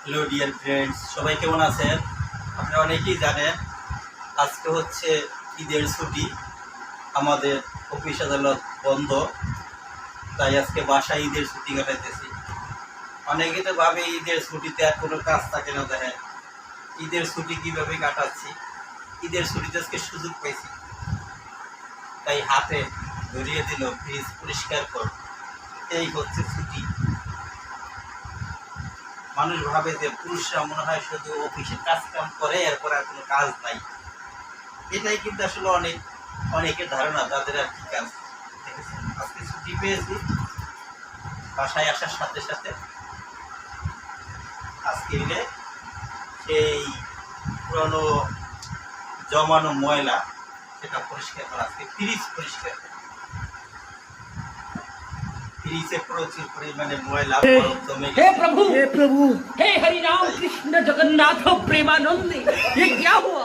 Hello dear friends, সবাই কেমন আছেন? আপনারা অনেকেই জানেন আজকে হচ্ছে ঈদের ছুটি, আমাদের অফিস আদালত বন্ধ, তাই আজকে বাসায় ঈদের ছুটি কাটাইতেছি। অনেকে তো ভাবে ঈদের ছুটিতে আর কোনো কাজ থাকে না। দেখেন ঈদের ছুটি কীভাবে কাটাচ্ছি। ঈদের ছুটিতে আজকে সুযোগ পেয়েছি, তাই হাতে ধরিয়ে দিল ফ্রিজ পরিষ্কার কর। এই হচ্ছে ছুটি। মানুষ ভাবে যে পুরুষরা মনে হয় শুধু অফিসে কাজ কাম করে, এরপর আর কোনো কাজ নাই। এটাই কিন্তু আসলে অনেকের ধারণা, তাদের আর কি কাজ। আজকে ছুটি পেয়েছি, বাসায় আসার সাথে সাথে আজকে এলে সেই পুরনো জমানো ময়লা সেটা পরিষ্কার করা। আজকে ফ্রিজ পরিষ্কার করা। ফ্রিজে প্রচুর পরিমাণে ময়লা জমে हे গেছে। प्रभु हे प्रभु हे हरि राम कृष्ण जगन्नाथ प्रेमानंद ये क्या हुआ?